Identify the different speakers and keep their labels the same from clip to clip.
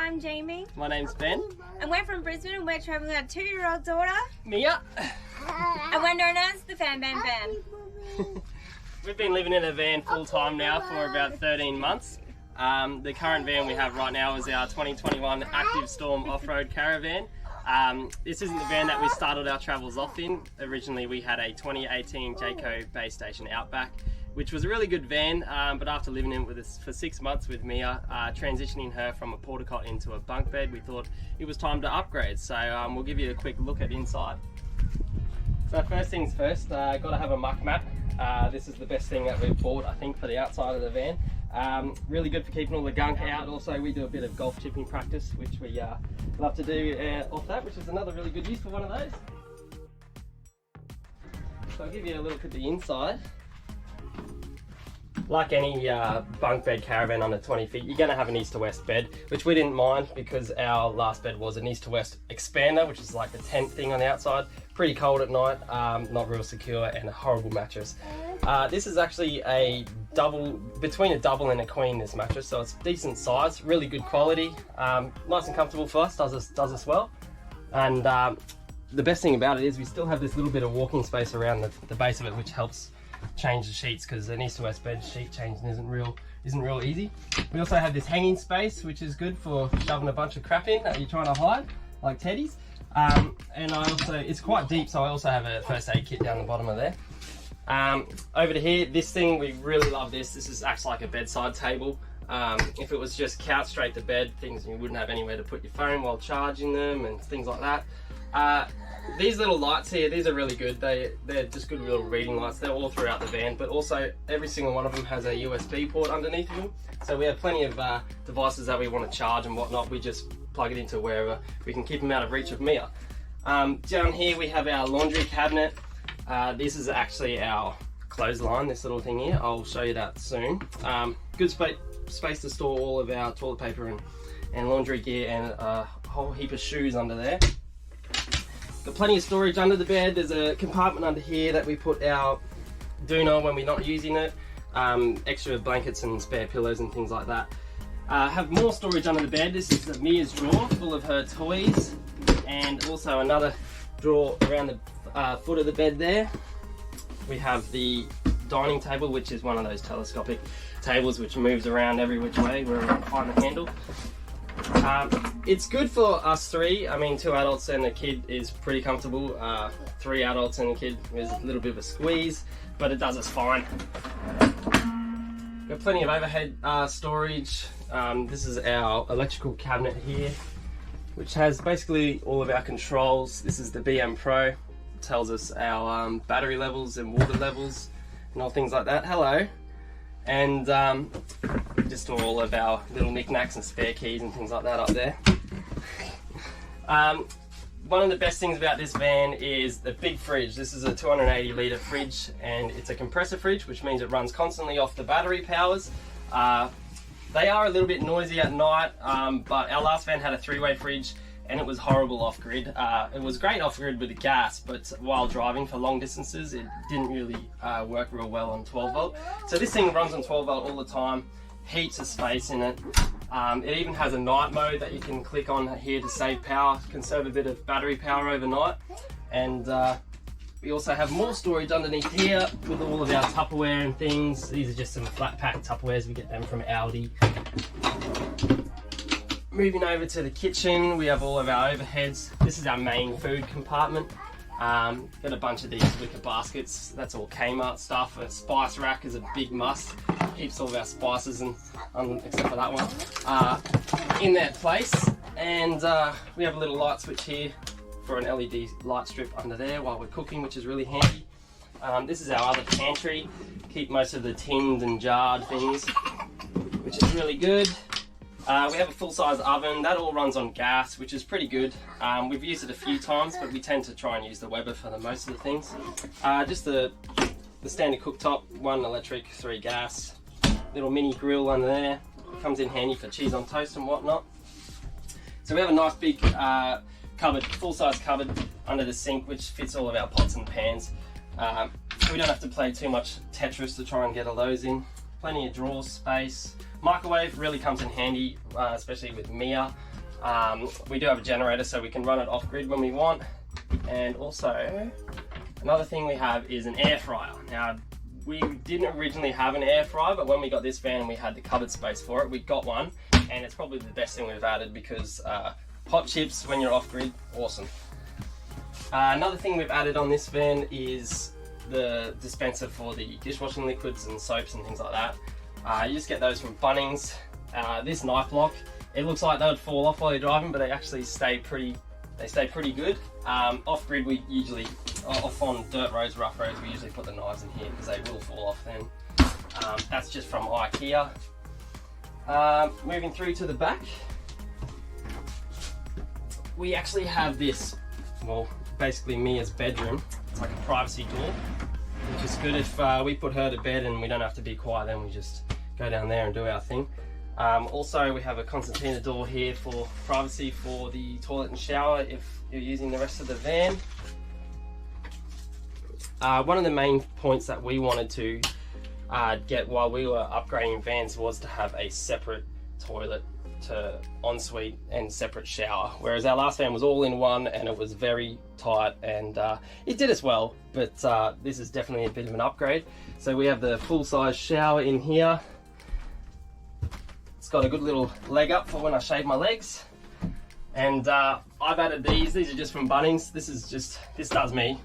Speaker 1: I'm Jamie.
Speaker 2: My name's Ben.
Speaker 1: And we're from Brisbane and we're travelling with our 2-year-old daughter.
Speaker 2: Mia.
Speaker 1: And we're known as the Fan Bam Fam.
Speaker 2: We've been living in a van full time now for about 13 months. The current van we have right now is our 2021 Active Storm Off-Road Caravan. This isn't the van that we started our travels off in. Originally we had a 2018 Jayco Base Station Outback, which was a really good van, but after living in it with us for 6 months with Mia, transitioning her from a porta cot into a bunk bed, we thought it was time to upgrade. So we'll give you a quick look at inside. So first things first, got to have a muck mat. This is the best thing that we've bought, I think, for the outside of the van. Really good for keeping all the gunk out. Also, we do a bit of golf chipping practice, which we love to do off that, which is another really good use for one of those. So I'll give you a little look at the inside. Like any bunk bed caravan under 20 feet, you're going to have an east to west bed, which we didn't mind because our last bed was an east to west expander, which is like the tent thing on the outside. Pretty cold at night, not real secure, and a horrible mattress. This is actually a double, between a double and a queen, this mattress, so it's decent size, really good quality, nice and comfortable for us, does us well. And the best thing about it is we still have this little bit of walking space around the base of it, which helps change the sheets, because an east to west bed sheet changing isn't real easy. We also have this hanging space, which is good for shoving a bunch of crap in that you're trying to hide, like teddies. And it's quite deep, so I also have a first aid kit down the bottom of there. Over to here, this thing, we really love this. This acts like a bedside table. If it was just couch straight to bed, you wouldn't have anywhere to put your phone while charging them and things like that. These little lights here, these are really good. They're just good little reading lights. They're all throughout the van, but also every single one of them has a USB port underneath them. So we have plenty of devices that we want to charge and whatnot. We just plug it into wherever we can keep them out of reach of Mia. Down here we have our laundry cabinet. This is actually our clothesline, this little thing here. I'll show you that soon. Good space to store all of our toilet paper and laundry gear, and a whole heap of shoes under there. Got plenty of storage under the bed. There's a compartment under here that we put our doona when we're not using it. Extra blankets and spare pillows and things like that. Have more storage under the bed. This is Mia's drawer full of her toys, and also another drawer around the foot of the bed there. We have the dining table, which is one of those telescopic tables which moves around every which way where we find the handle. It's good for us three. I mean, 2 adults and a kid is pretty comfortable. 3 adults and a kid is a little bit of a squeeze, but it does us fine. Got plenty of overhead storage. This is our electrical cabinet here, which has basically all of our controls. This is the BM Pro. It tells us our battery levels and water levels and all things like that. Hello. And just all of our little knickknacks and spare keys and things like that up there. One of the best things about this van is the big fridge. This is a 280 litre fridge, and it's a compressor fridge, which means it runs constantly off the battery powers. They are a little bit noisy at night, but our last van had a 3-way fridge and it was horrible off-grid. It was great off-grid with the gas, but while driving for long distances, it didn't really work real well on 12 volt. So this thing runs on 12 volt all the time, heaps of space in it. It even has a night mode that you can click on here to save power, conserve a bit of battery power overnight. And we also have more storage underneath here with all of our Tupperware and things. These are just some flat pack Tupperwares, we get them from Aldi. Moving over to the kitchen, we have all of our overheads. This is our main food compartment. Got a bunch of these wicker baskets. That's all Kmart stuff. A spice rack is a big must. Keeps all of our spices, and except for that one, in that place. And we have a little light switch here for an LED light strip under there while we're cooking, which is really handy. This is our other pantry. Keep most of the tinned and jarred things, which is really good. We have a full-size oven that all runs on gas, which is pretty good. We've used it a few times, but we tend to try and use the Weber for the most of the things. Just the standard cooktop, 1 electric, 3 gas. Little mini grill under there. Comes in handy for cheese on toast and whatnot. So we have a nice big cupboard, full-size cupboard under the sink, which fits all of our pots and pans. We don't have to play too much Tetris to try and get all those in. Plenty of drawer space. Microwave really comes in handy, especially with Mia. We do have a generator, so we can run it off grid when we want. And also, another thing we have is an air fryer. Now, we didn't originally have an air fryer, but when we got this van and we had the cupboard space for it, we got one, and it's probably the best thing we've added because hot chips when you're off grid, awesome. Another thing we've added on this van is the dispenser for the dishwashing liquids and soaps and things like that. You just get those from Bunnings. This knife lock, it looks like they would fall off while you're driving, but they actually stay pretty good. Off grid, we usually, off on dirt roads, rough roads, we usually put the knives in here because they will fall off then. That's just from IKEA. Moving through to the back, we actually have this, well, basically Mia's bedroom. It's like a privacy door, which is good if we put her to bed and we don't have to be quiet, then we just go down there and do our thing. Also, we have a concertina door here for privacy for the toilet and shower if you're using the rest of the van. One of the main points that we wanted to get while we were upgrading vans was to have a separate toilet to ensuite and separate shower, whereas our last van was all in one and it was very tight, and it did us well, but this is definitely a bit of an upgrade. So we have the full-size shower in here. It's got a good little leg up for when I shave my legs, and I've added these are just from Bunnings. This does me.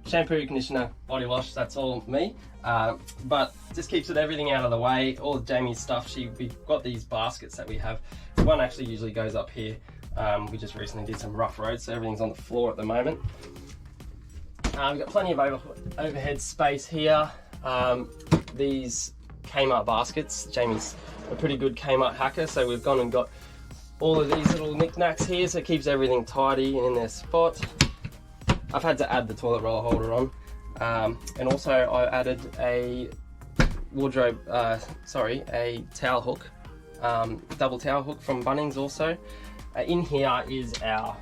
Speaker 2: Shampoo, conditioner, body wash, that's all me. But just keeps everything out of the way. All of Jamie's stuff, we've got these baskets that we have. One actually usually goes up here. We just recently did some rough roads, so everything's on the floor at the moment. We've got plenty of overhead space here. These Kmart baskets, Jamie's a pretty good Kmart hacker, so we've gone and got all of these little knickknacks here, so it keeps everything tidy and in their spot. I've had to add the toilet roller holder on, and also I added a wardrobe, a towel hook, double towel hook from Bunnings also. In here is our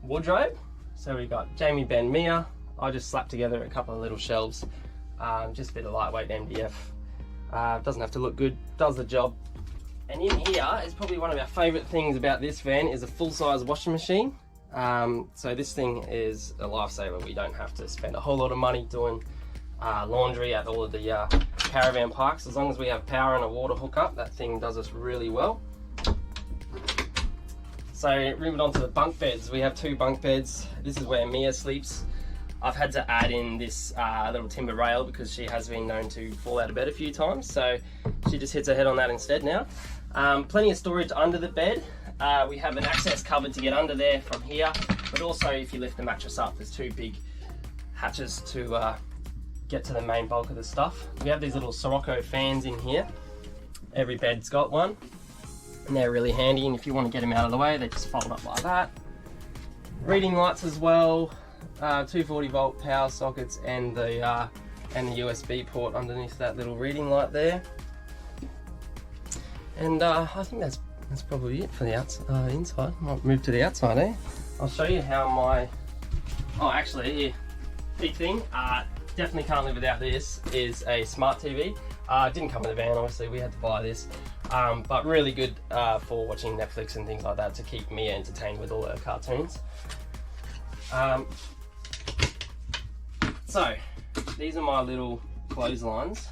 Speaker 2: wardrobe. So we've got Jamie, Ben, Mia. I just slapped together a couple of little shelves, just a bit of lightweight MDF. Doesn't have to look good, does the job. And in here is probably one of our favourite things about this van is a full-size washing machine. So this thing is a lifesaver. We don't have to spend a whole lot of money doing laundry at all of the caravan parks. As long as we have power and a water hookup, that thing does us really well. So moving on to the bunk beds, we have 2 bunk beds. This is where Mia sleeps. I've had to add in this little timber rail because she has been known to fall out of bed a few times, so she just hits her head on that instead now. Plenty of storage under the bed. We have an access cupboard to get under there from here, but also if you lift the mattress up, there's 2 big hatches to get to the main bulk of the stuff. We have these little Sirocco fans in here. Every bed's got one, and they're really handy, and if you want to get them out of the way, they just fold up like that. Reading lights as well, 240 volt power sockets, and the USB port underneath that little reading light there. And I think that's probably it for the inside. Might move to the outside, eh? I'll show you how my... Oh, actually, here, big thing. Definitely can't live without this. Is a smart TV. It didn't come in the van, obviously. We had to buy this, but really good for watching Netflix and things like that to keep me entertained with all her cartoons. So these are my little clotheslines,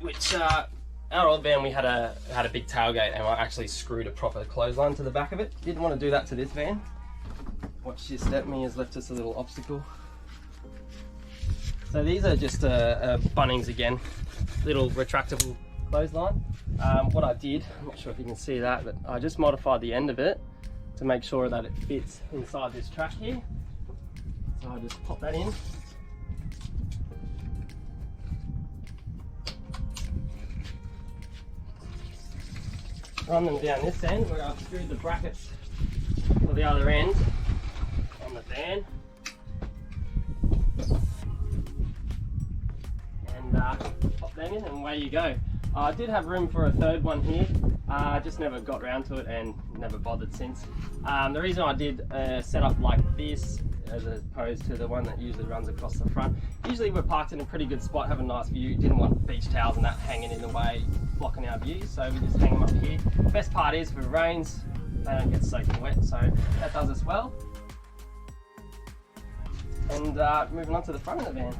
Speaker 2: which our old van, we had a big tailgate, and I actually screwed a proper clothesline to the back of it. Didn't want to do that to this van. Watch this step, me has left us a little obstacle. So these are just a Bunnings again, little retractable clothesline. What I did, I'm not sure if you can see that, but I just modified the end of it to make sure that it fits inside this track here. So I just pop that in. Run them down this end where I've screwed the brackets for the other end on the van. And pop them in and away you go. I did have room for a third one here, just never got around to it and never bothered since. The reason I did set up like this as opposed to the one that usually runs across the front. Usually we're parked in a pretty good spot, have a nice view, didn't want beach towels and that hanging in the way blocking our view, so we just hang them up here. Best part is if it rains, they don't get soaking wet, so that does us well. And moving on to the front of the van.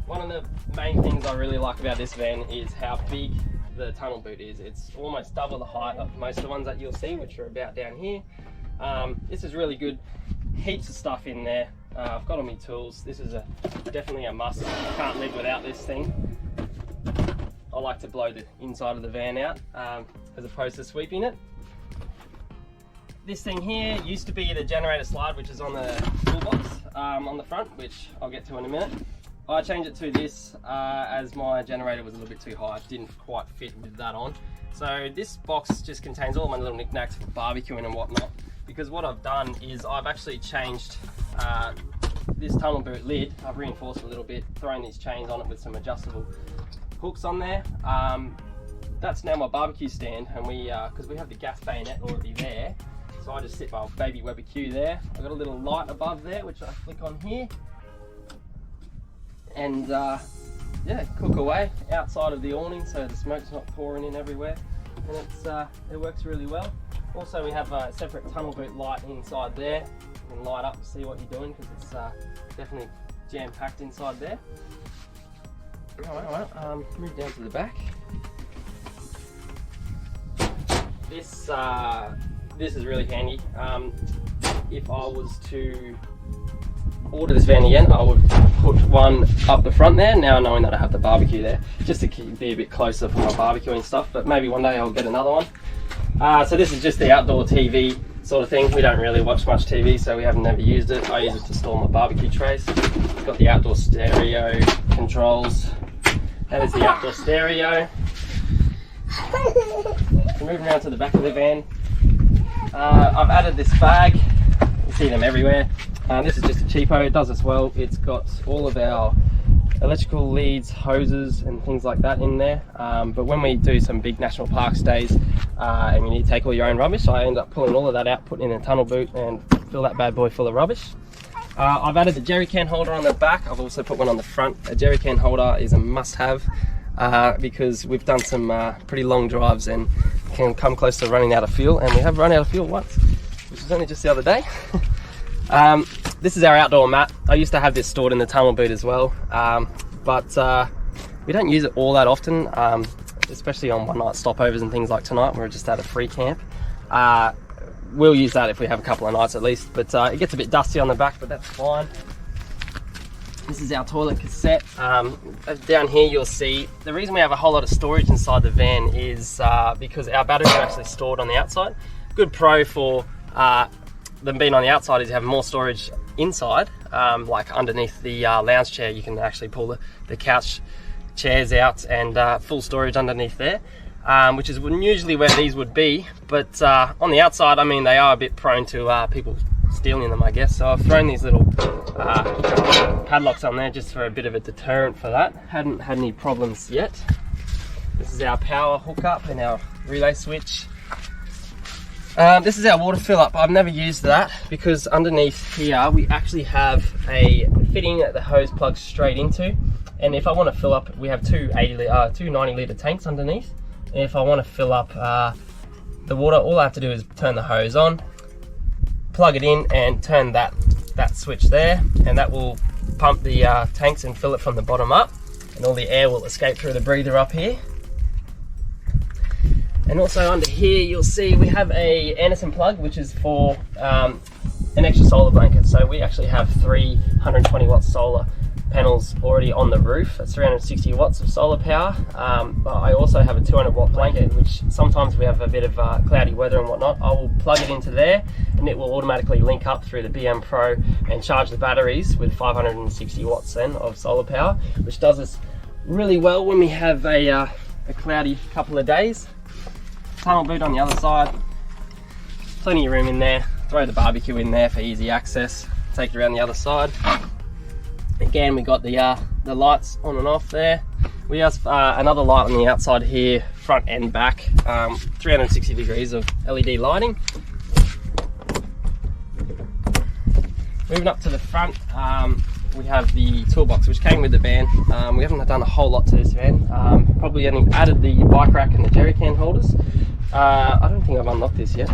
Speaker 2: One of the main things I really like about this van is how big the tunnel boot is. It's almost double the height of most of the ones that you'll see, which are about down here. This is really good. Heaps of stuff in there. I've got all my tools. This is definitely a must. Can't live without this thing. I like to blow the inside of the van out as opposed to sweeping it. This thing here used to be the generator slide, which is on the toolbox on the front, which I'll get to in a minute. I changed it to this as my generator was a little bit too high. It didn't quite fit with that on. So this box just contains all my little knickknacks for barbecuing and whatnot. Because what I've done is I've actually changed this tunnel boot lid. I've reinforced it a little bit, thrown these chains on it with some adjustable hooks on there. That's now my barbecue stand, and because we have the gas bayonet already there, so I just sit my baby Weber Q there. I've got a little light above there, which I flick on here. And yeah, cook away outside of the awning so the smoke's not pouring in everywhere, and it works really well. Also, we have a separate tunnel boot light inside there. You can light up to see what you're doing because it's definitely jam-packed inside there. Alright, move down to the back. This is really handy. If I was to order this van again, I would put one up the front there, now knowing that I have the barbecue there, just to be a bit closer for my barbecuing stuff, but maybe one day I'll get another one. So this is just the outdoor TV sort of thing. We don't really watch much TV, so we haven't never used it. I use it to store my barbecue trays. It's got the outdoor stereo controls. That is the outdoor stereo. Moving around to the back of the van. I've added this bag. You see them everywhere. This is just a cheapo, it does as well. It's got all of our electrical leads, hoses and things like that in there. But when we do some big national park stays and you need to take all your own rubbish, I end up pulling all of that out, putting in a tunnel boot and fill that bad boy full of rubbish. I've added the jerry can holder on the back. I've also put one on the front. A jerry can holder is a must-have because we've done some pretty long drives and can come close to running out of fuel, and we have run out of fuel once, which was only just the other day. This is our outdoor mat. I used to have this stored in the tunnel boot as well, but we don't use it all that often, especially on one-night stopovers and things like tonight. We're just at a free camp. We'll use that if we have a couple of nights at least, but it gets a bit dusty on the back, but that's fine. This is our toilet cassette. Down here you'll see, the reason we have a whole lot of storage inside the van is because our batteries are actually stored on the outside. Good pro for them being on the outside is you have more storage inside, like underneath the lounge chair. You can actually pull the couch chairs out and full storage underneath there, which is usually where these would be, but on the outside, I mean, they are a bit prone to people stealing them, I guess. So I've thrown these little padlocks on there just for a bit of a deterrent for that. Hadn't had any problems yet. This is our power hookup and our relay switch. This is our water fill up. I've never used that because underneath here we actually have a fitting that the hose plugs straight into, and if I want to fill up, we have two 90 litre tanks underneath, and if I want to fill up the water, all I have to do is turn the hose on, plug it in and turn that switch there, and that will pump the tanks and fill it from the bottom up, and all the air will escape through the breather up here. And also under here you'll see we have a Anderson plug, which is for an extra solar blanket. So we actually have 320 watt solar panels already on the roof. That's 360 watts of solar power. But I also have a 200 watt blanket, which sometimes we have a bit of cloudy weather and whatnot. I will plug it into there and it will automatically link up through the BM Pro and charge the batteries with 560 watts then of solar power, which does us really well when we have a cloudy couple of days. Tunnel boot on the other side, plenty of room in there. Throw the barbecue in there for easy access. Take it around the other side. Again, we got the lights on and off there. We have another light on the outside here, front and back, 360 degrees of LED lighting. Moving up to the front, we have the toolbox, which came with the van. We haven't done a whole lot to this van. Probably only added the bike rack and the jerry can holders. I don't think I've unlocked this yet,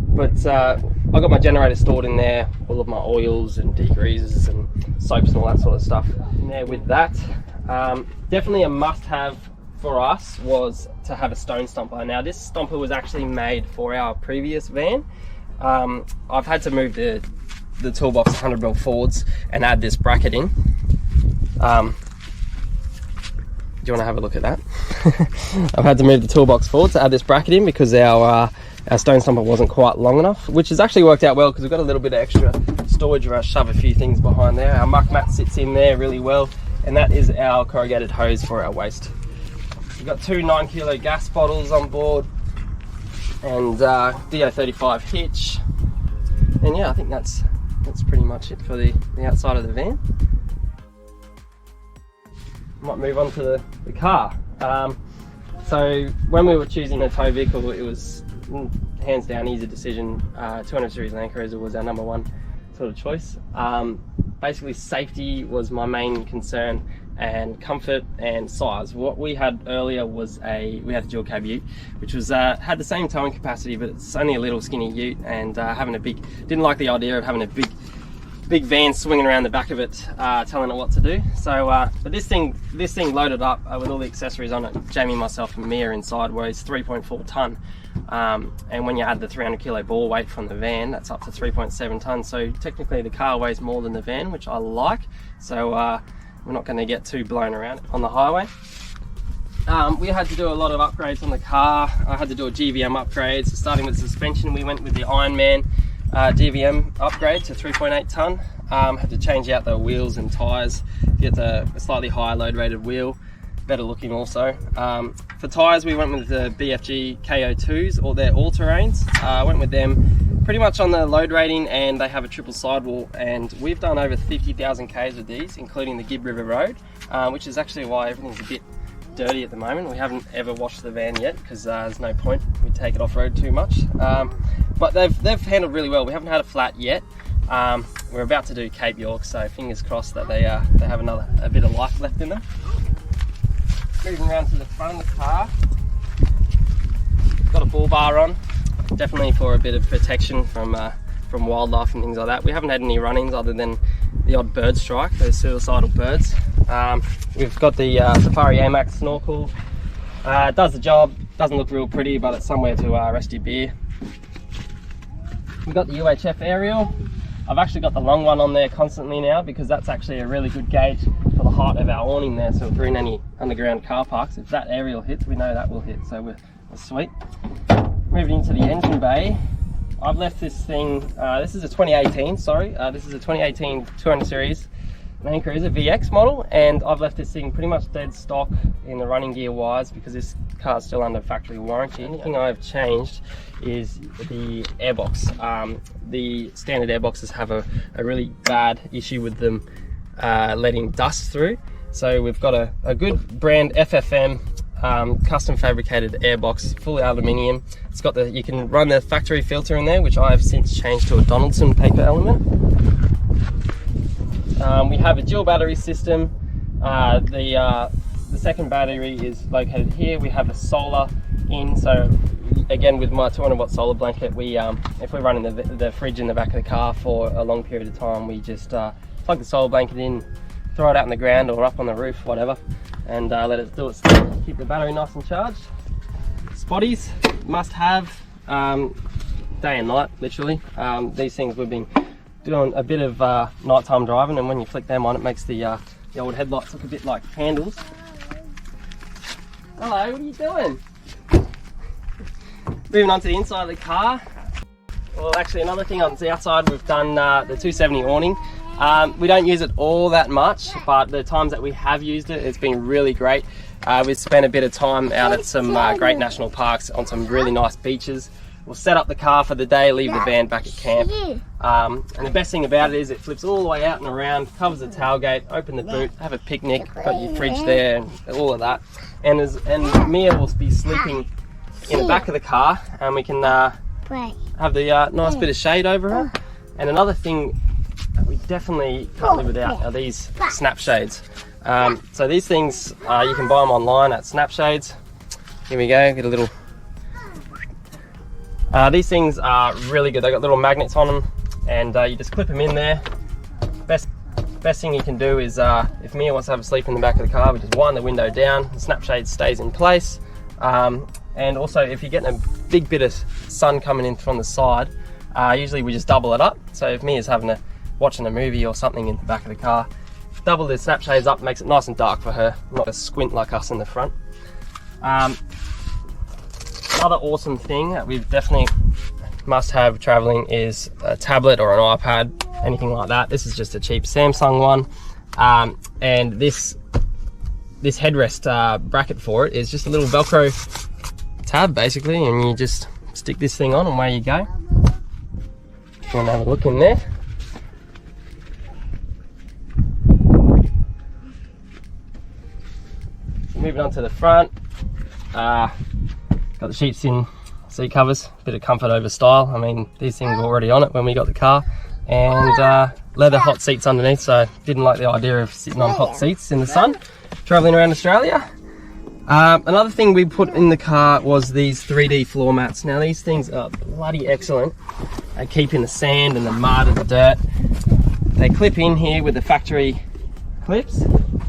Speaker 2: but I got my generator stored in there, all of my oils and degreasers and soaps and all that sort of stuff in there with that. Definitely a must-have for us was to have a stone stomper. Now this stomper was actually made for our previous van. I've had to move the toolbox 100mm forwards and add this bracket in. Do you want to have a look at that? I've had to move the toolbox forward to add this bracket in because our stone stomper wasn't quite long enough, which has actually worked out well because we've got a little bit of extra storage where I shove a few things behind there. Our muck mat sits in there really well, and that is our corrugated hose for our waste. We've got 2 9-kilo gas bottles on board and DO35 hitch, and yeah, I think that's pretty much it for the outside of the van. Might move on to the car. So when we were choosing a tow vehicle, it was hands down easy decision. 200 Series Landcruiser was our number one sort of choice. Basically safety was my main concern, and comfort and size. What we had earlier was we had a dual cab ute, which was had the same towing capacity, but it's only a little skinny ute, and didn't like the idea of having a big van swinging around the back of it, telling it what to do. So, but this thing loaded up with all the accessories on it, Jamie, myself, and Mia inside, weighs 3.4 tonne. And when you add the 300 kilo ball weight from the van, that's up to 3.7 tonnes. So technically the car weighs more than the van, which I like. So we're not going to get too blown around on the highway. We had to do a lot of upgrades on the car. I had to do a GVM upgrade. So starting with suspension, we went with the Ironman DVM upgrade to 3.8 tonne. Had to change out the wheels and tyres, get a slightly higher load rated wheel, better looking also. For tyres, we went with the BFG KO2s, or their all-terrains. I went with them pretty much on the load rating, and they have a triple sidewall, and we've done over 50,000 k's with these, including the Gibb River Road, which is actually why everything's a bit dirty at the moment. We haven't ever washed the van yet because there's no point, we take it off-road too much. But they've handled really well. We haven't had a flat yet. We're about to do Cape York, so fingers crossed that they have a bit of life left in them. Moving around to the front of the car, got a bull bar on, definitely for a bit of protection from wildlife and things like that. We haven't had any run-ins other than the odd bird strike, those suicidal birds. We've got the Safari AMAX snorkel. It does the job, doesn't look real pretty, but it's somewhere to rest your beer. We've got the UHF aerial. I've actually got the long one on there constantly now because that's actually a really good gauge for the height of our awning there. So if we're in any underground car parks, if that aerial hits, we know that will hit. So we're sweet. Moving into the engine bay, I've left this thing, this is a 2018, this is a 2018 200 Series Landcruiser VX model, and I've left this thing pretty much dead stock in the running gear wise because this car's still under factory warranty. The only thing I've changed is the airbox. The standard airboxes have a really bad issue with them letting dust through. So we've got a good brand FFM custom fabricated airbox, full aluminium. It's got you can run the factory filter in there, which I have since changed to a Donaldson paper element. We have a dual battery system. The second battery is located here. We have a solar in, so again with my 200 watt solar blanket, we if we're running the fridge in the back of the car for a long period of time, we just plug the solar blanket in, throw it out in the ground or up on the roof, whatever, and let it do its thing. Keep the battery nice and charged. Spotties, must have, day and night, literally. These things we've been doing a bit of nighttime driving, and when you flick them on, it makes the old headlights look a bit like candles. Hello, what are you doing? Moving on to the inside of the car. Well, actually, another thing on the outside, we've done the 270 awning. We don't use it all that much, but the times that we have used it, it's been really great. We've spent a bit of time out at some great national parks on some really nice beaches. We'll set up the car for the day, leave the van back at camp. And the best thing about it is it flips all the way out and around, covers the tailgate, open the boot, have a picnic, got your fridge there and all of that. And Mia will be sleeping in the back of the car, and we can have the nice bit of shade over her. And another thing that we definitely can't live without are these snap shades. So these things, you can buy them online at Snap Shades. Here we go, get a little... these things are really good. They've got little magnets on them, and you just clip them in there. Best thing you can do is, if Mia wants to have a sleep in the back of the car, we just wind the window down, the snap shade stays in place. And also, if you're getting a big bit of sun coming in from the side, usually we just double it up. So if Mia's watching a movie or something in the back of the car, double the snap shades up, makes it nice and dark for her, not a squint like us in the front. Another awesome thing that we've definitely must have traveling is a tablet or an iPad, anything like that. This is just a cheap Samsung one, and this headrest bracket for it is just a little Velcro tab basically, and you just stick this thing on and away you go. If you want to have a look in there. Moving on to the front, got the sheepskin seat covers, bit of comfort over style. I mean, these things were already on it when we got the car, and leather hot seats underneath, so didn't like the idea of sitting on hot seats in the sun traveling around Australia. Another thing we put in the car was these 3D floor mats. Now these things are bloody excellent at keeping the sand and the mud and the dirt. They clip in here with the factory clips,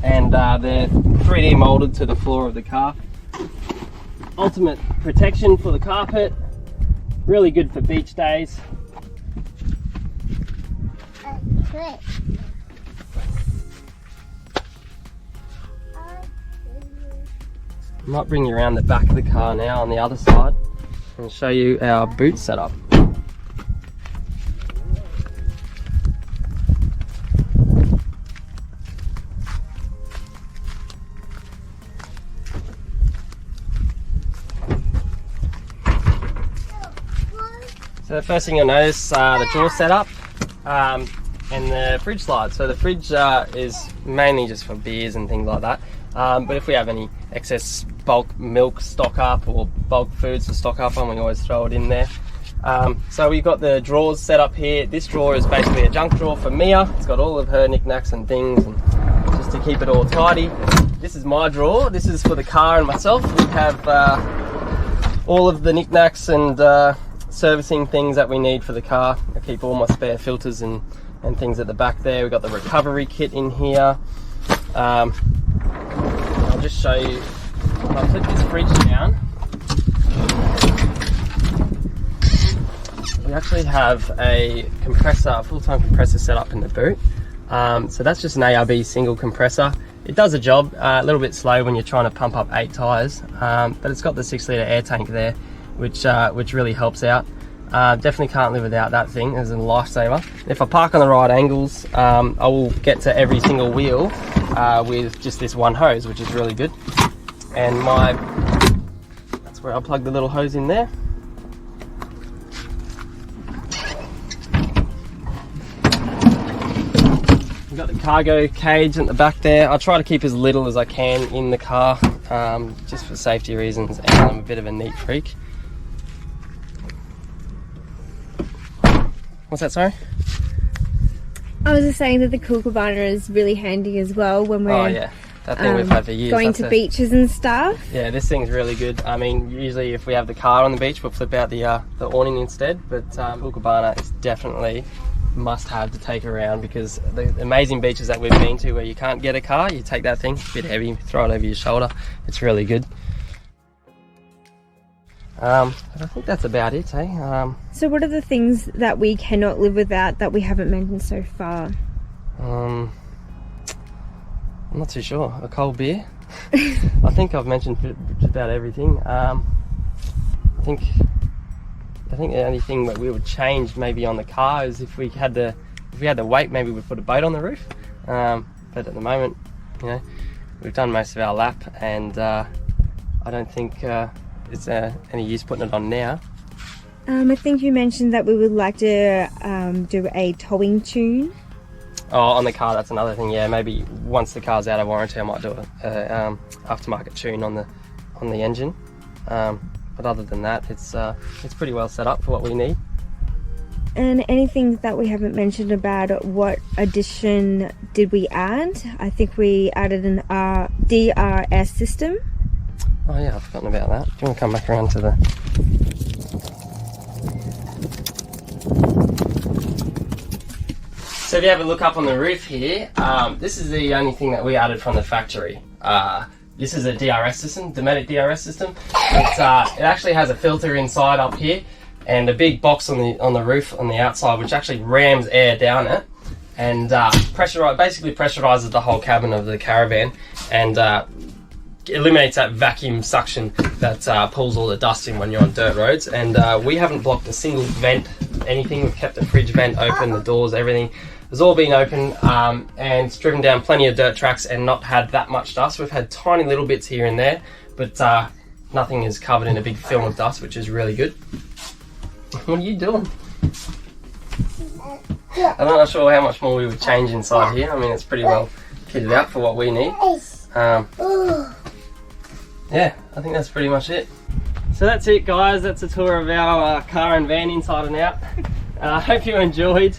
Speaker 2: and they're 3D molded to the floor of the car. Ultimate protection for the carpet, really good for beach days. I might bring you around the back of the car now on the other side and show you our boot setup. So the first thing you'll notice, the drawer setup and the fridge slide. So the fridge is mainly just for beers and things like that. But if we have any excess bulk milk stock up or bulk foods to stock up on, we always throw it in there. So we've got the drawers set up here. This drawer is basically a junk drawer for Mia. It's got all of her knickknacks and things, and just to keep it all tidy. This is my drawer. This is for the car and myself. We have all of the knickknacks and servicing things that we need for the car. I keep all my spare filters and things at the back there. We've got the recovery kit in here. I'll just show you. I'll flip this fridge down. We actually have a compressor, a full-time compressor set up in the boot. So that's just an ARB single compressor. It does a job, a little bit slow when you're trying to pump up 8 tyres, but it's got the 6-litre air tank there, which really helps out. Definitely can't live without that thing as a lifesaver. If I park on the right angles, I will get to every single wheel with just this one hose, which is really good. And that's where I'll plug the little hose in there. We've got the cargo cage at the back there. I try to keep as little as I can in the car, just for safety reasons, and I'm a bit of a neat freak. What's that, sorry?
Speaker 3: I was just saying that the cool cabana is really handy as well when we're
Speaker 2: that thing we've had for years.
Speaker 3: Going to beaches and stuff.
Speaker 2: Yeah, this thing's really good. I mean, usually if we have the car on the beach, we'll flip out the awning instead, but cool cabana is definitely must have to take around, because the amazing beaches that we've been to where you can't get a car, you take that thing, it's a bit heavy, throw it over your shoulder, it's really good. But I think that's about it, eh?
Speaker 3: So what are the things that we cannot live without that we haven't mentioned so far?
Speaker 2: I'm not too sure. A cold beer. I think I've mentioned just about everything. I think the only thing that we would change maybe on the car is if we had the weight, maybe we'd put a boat on the roof. But at the moment, you know, we've done most of our lap, and I don't think it's any use putting it on now.
Speaker 3: I think you mentioned that we would like to do a towing tune.
Speaker 2: Oh, on the car, that's another thing. Yeah, maybe once the car's out of warranty, I might do a aftermarket tune on the engine. But other than that, it's pretty well set up for what we need.
Speaker 3: And anything that we haven't mentioned about what addition did we add? I think we added an DRS system.
Speaker 2: Oh yeah, I've forgotten about that. Do you want to come back around to the... So if you have a look up on the roof here, this is the only thing that we added from the factory. This is a DRS system, Dometic DRS system. It actually has a filter inside up here and a big box on the roof on the outside, which actually rams air down it and basically pressurizes the whole cabin of the Caravan and eliminates that vacuum suction that pulls all the dust in when you're on dirt roads. And we haven't blocked a single vent, anything. We've kept the fridge vent open, the doors, everything has all been open, and driven down plenty of dirt tracks and not had that much dust. We've had tiny little bits here and there, but nothing is covered in a big film of dust, which is really good. What are you doing? I'm not sure how much more we would change inside here. I mean, it's pretty well kitted out for what we need. Yeah, I think that's pretty much it. So that's it, guys. That's a tour of our car and van inside and out. I hope you enjoyed.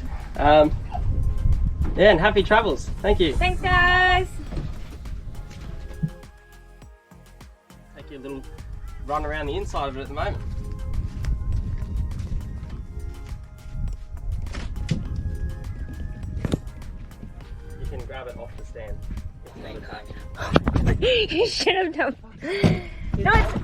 Speaker 2: Yeah, and happy travels. Thank you.
Speaker 1: Thanks, guys.
Speaker 2: Take you a little run around the inside of it at the moment. You can grab it off the stand.
Speaker 3: You should have done. No, it's